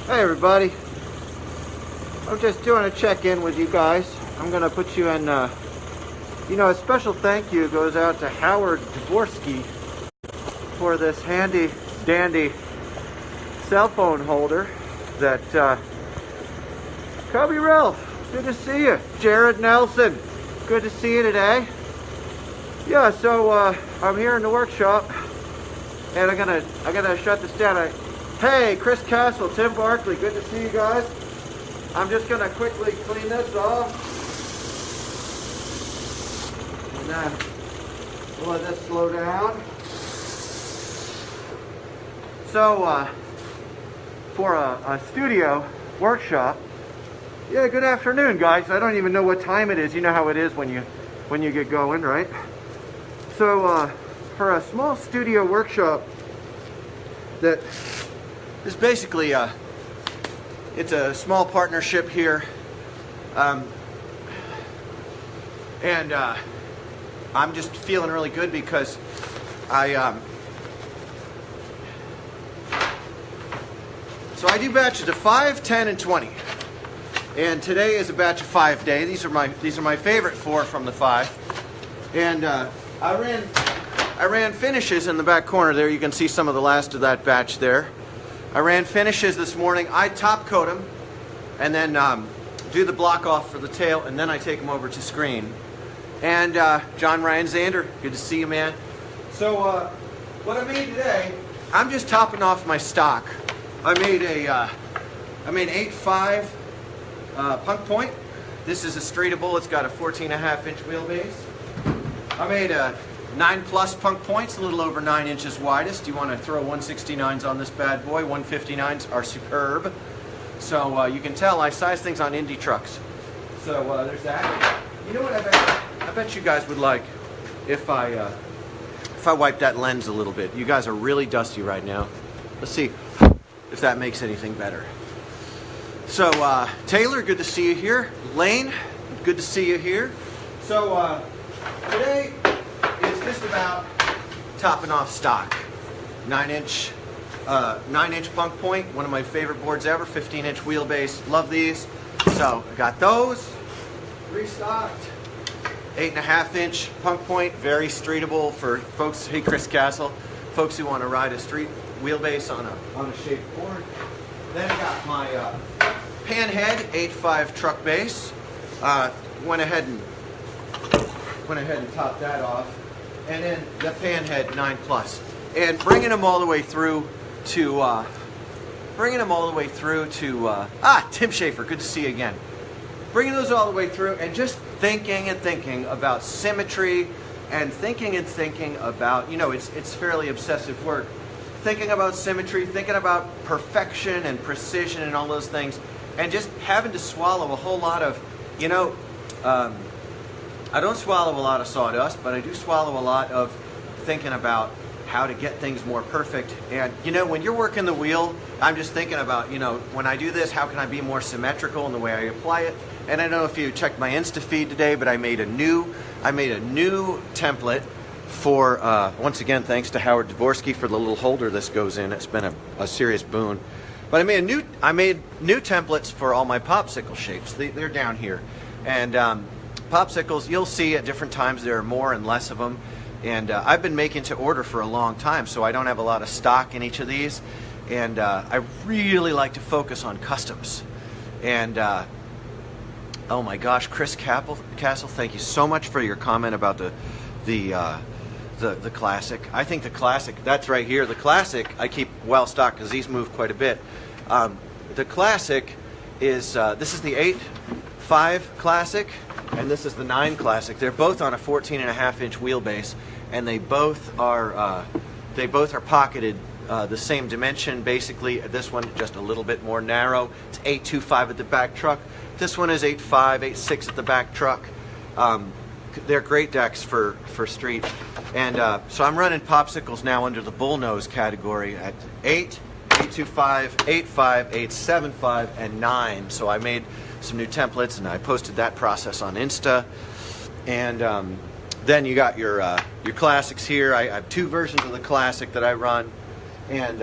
Hey everybody, I'm just doing a check-in with you guys. I'm gonna put you in, a special thank you goes out to Howard Dvorsky for this handy dandy cell phone holder that, Cubby Ralph, good to see you. Jared Nelson, good to see you today. Yeah, so, I'm here in the workshop and I gotta shut this down. Hey, Chris Castle, Tim Barkley, good to see you guys. I'm just gonna quickly clean this off. And then we'll let this slow down. So, for a studio workshop, yeah, good afternoon, guys. I don't even know what time it is. You know how it is when you get going, right? So, for a small studio workshop that is basically it's a small partnership here, and I'm just feeling really good because so I do batches of 5, 10, and 20, and today is a batch of 5 day. These are my favorite 4 from the 5, and I ran finishes in the back corner there. You can see some of the last of that batch there. I ran finishes this morning. I top coat them and then do the block off for the tail, and then I take them over to screen. And John Ryan Zander, good to see you, man. So what I made today, I'm just topping off my stock. I made 8.5 punk point. This is a straightable. It's got a 14.5-inch wheelbase. I made a 9+ punk points, a little over 9 inches widest. You want to throw 169s on this bad boy. 159s are superb. So you can tell I size things on Indy trucks. So there's that. You know what I bet you guys would like if I wipe that lens a little bit. You guys are really dusty right now. Let's see if that makes anything better. So Taylor, good to see you here. Lane, good to see you here. So today is just about topping off stock. 9-inch punk point, one of my favorite boards ever. 15-inch wheelbase, love these. So I got those restocked. 8.5-inch punk point, very streetable for folks. Hey, Chris Castle, folks who want to ride a street wheelbase on a shaped board. Then I got my Panhead 8.5 truck base. Went ahead and topped that off. And then the Panhead 9+, and bringing them all the way through to Tim Schaefer, good to see you again. Bringing those all the way through and just thinking about symmetry, and thinking about, it's fairly obsessive work. Thinking about symmetry, thinking about perfection and precision and all those things, and just having to swallow a whole lot of, I don't swallow a lot of sawdust, but I do swallow a lot of thinking about how to get things more perfect. And, when you're working the wheel, I'm just thinking about, when I do this, how can I be more symmetrical in the way I apply it? And I don't know if you checked my Insta feed today, but I made a new template for, once again, thanks to Howard Dvorsky for the little holder this goes in. It's been a serious boon. But I made new templates for all my popsicle shapes. They're down here. And popsicles, you'll see at different times there are more and less of them, and I've been making to order for a long time, so I don't have a lot of stock in each of these, and I really like to focus on customs. And oh my gosh, Chris Castle, thank you so much for your comment about the classic. I think the classic, that's right here, the classic I keep well stocked because these move quite a bit. The classic is this is the 8.5 classic, and this is the 9 classic. They're both on a 14.5-inch wheelbase, and they both are pocketed the same dimension. Basically, this one just a little bit more narrow. It's 8.25 at the back truck. This one is 8.5, 8.6 at the back truck. They're great decks for street, and so I'm running popsicles now under the bullnose category at 8, 8.25, 8.5, 8.75, and 9. So I made some new templates, and I posted that process on Insta. And then you got your classics here. I have 2 versions of the classic that I run, and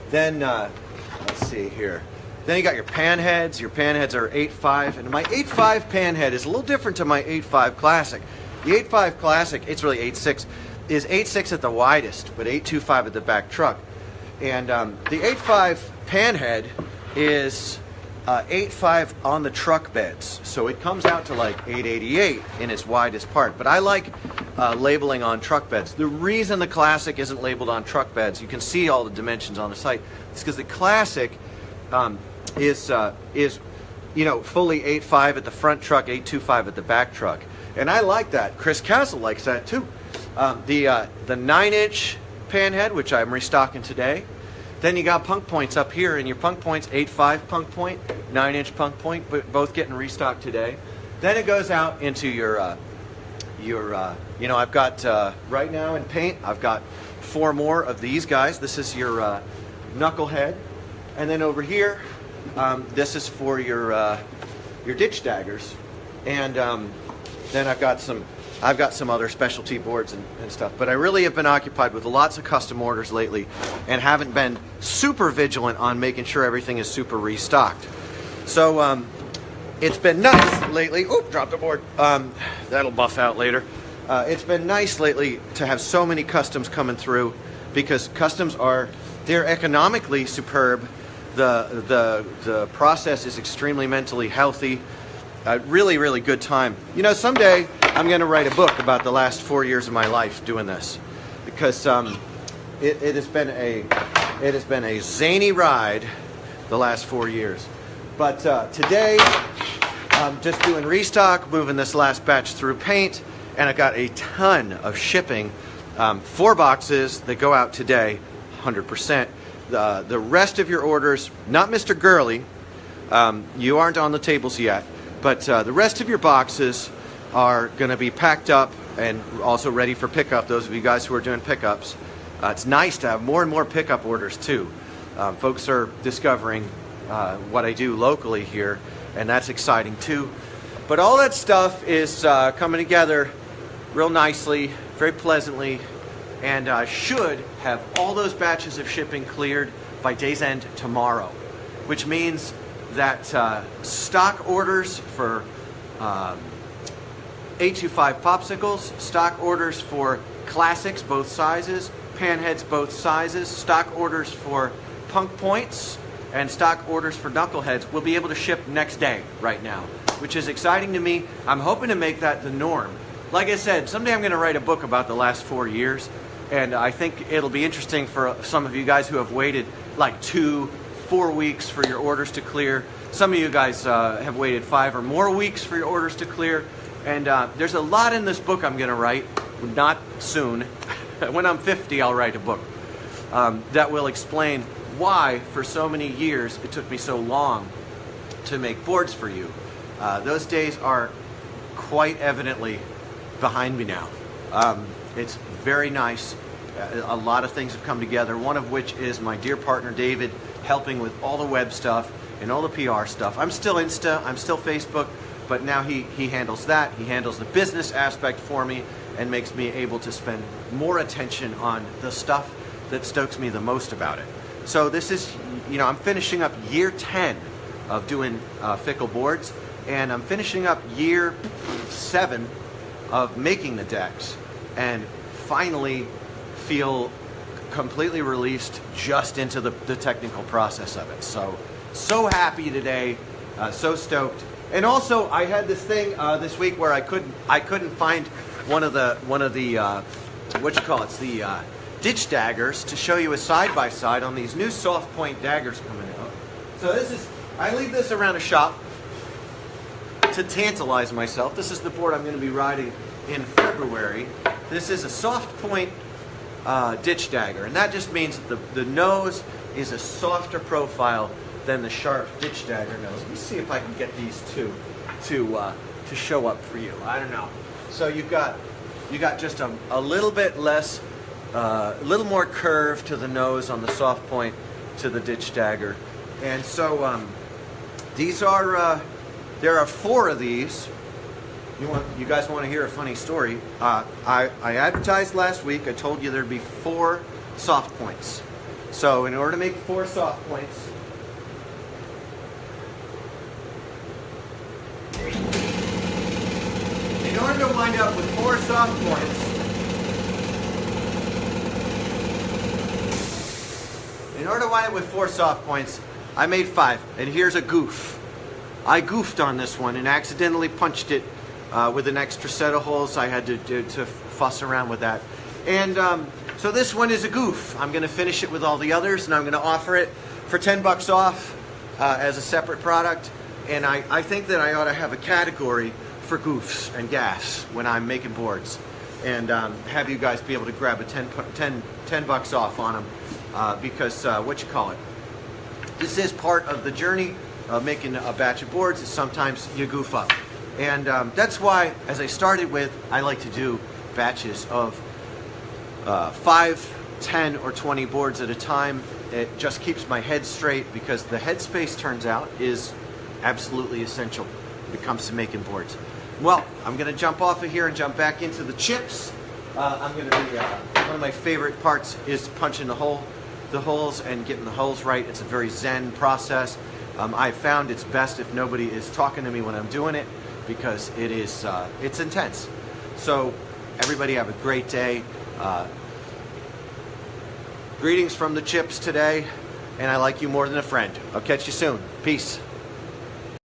then let's see here. Then you got your pan heads. Your pan heads are 8.5, and my 8.5 pan head is a little different to my 8.5 Classic. The 8.5 Classic, it's really 8.6, is 8.6 at the widest, but 8.25 at the back truck. And the 8.5 pan head is 8.5 on the truck beds, so it comes out to like 8.88 in its widest part. But I like labeling on truck beds. The reason the Classic isn't labeled on truck beds, you can see all the dimensions on the site, is because the Classic is fully 8.5 at the front truck, 8.25 at the back truck, and I like that. Chris Castle likes that too. The 9-inch pan head, which I'm restocking today. Then you got punk points up here, and your punk points, 8.5 punk point, 9-inch punk point, but both getting restocked today. Then it goes out into your I've got right now in paint, I've got 4 more of these guys. This is your knucklehead, and then over here, this is for your ditch daggers, and then I've got some other specialty boards and stuff. But I really have been occupied with lots of custom orders lately and haven't been super vigilant on making sure everything is super restocked. So it's been nice lately. Oop, dropped the board. That'll buff out later. It's been nice lately to have so many customs coming through, because customs they're economically superb. The process is extremely mentally healthy. Really, really good time. Someday I'm going to write a book about the last 4 years of my life doing this, because it has been a zany ride the last 4 years. But today I'm just doing restock, moving this last batch through paint, and I got a ton of shipping. 4 boxes that go out today, 100%. The rest of your orders, not Mr. Gurley, you aren't on the tables yet. But the rest of your boxes are going to be packed up and also ready for pickup, those of you guys who are doing pickups. It's nice to have more and more pickup orders, too. Folks are discovering what I do locally here, and that's exciting, too. But all that stuff is coming together real nicely, very pleasantly, and should have all those batches of shipping cleared by day's end tomorrow, which means that stock orders for 825 popsicles, stock orders for Classics, both sizes, panheads, both sizes, stock orders for punk points, and stock orders for knuckleheads will be able to ship next day right now, which is exciting to me. I'm hoping to make that the norm. Like I said, someday I'm going to write a book about the last 4 years, and I think it'll be interesting for some of you guys who have waited like 2-4 weeks for your orders to clear. Some of you guys have waited 5 or more weeks for your orders to clear. And there's a lot in this book I'm going to write, not soon. When I'm 50, I'll write a book that will explain why, for so many years, it took me so long to make boards for you. Those days are quite evidently behind me now. It's very nice. A lot of things have come together, one of which is my dear partner David helping with all the web stuff and all the PR stuff. I'm still Insta, I'm still Facebook, but now he handles that. He handles the business aspect for me and makes me able to spend more attention on the stuff that stokes me the most about it. So this is, I'm finishing up year 10 of doing Fickle boards, and I'm finishing up year 7 of making the decks, and finally feel completely released just into the technical process of it. So happy today, so stoked. And also, I had this thing this week where I couldn't find one of the the ditch daggers to show you a side by side on these new soft point daggers coming out. So I leave this around a shop to tantalize myself. This is the board I'm going to be riding in February. This is a soft point ditch dagger, and that just means that the nose is a softer profile than the sharp ditch dagger nose. Let me see if I can get these two to show up for you. I don't know. So you got just a little bit less, a little more curve to the nose on the soft point to the ditch dagger, and so these are there are 4 of these. You guys want to hear a funny story? I advertised last week. I told you there'd be 4 soft points. So in order to make 4 soft points, in order to wind up with 4 soft points, I made 5, and here's a goof. I goofed on this one and accidentally punched it with an extra set of holes. I had to fuss around with that. And so this one is a goof. I'm going to finish it with all the others, and I'm going to offer it for 10 bucks off as a separate product. And I think that I ought to have a category for goofs and gaffs when I'm making boards, and have you guys be able to grab a 10 bucks off on them because this is part of the journey of making a batch of boards. Is sometimes you goof up, and that's why, as I started with, I like to do batches of 5, 10, or 20 boards at a time. It just keeps my head straight, because the headspace, turns out, is absolutely essential when it comes to making boards. Well, I'm going to jump off of here and jump back into the chips. I'm going to be one of my favorite parts is punching the holes and getting the holes right. It's a very zen process. I found it's best if nobody is talking to me when I'm doing it, because it's intense. So everybody have a great day. Greetings from the chips today, and I like you more than a friend. I'll catch you soon. Peace.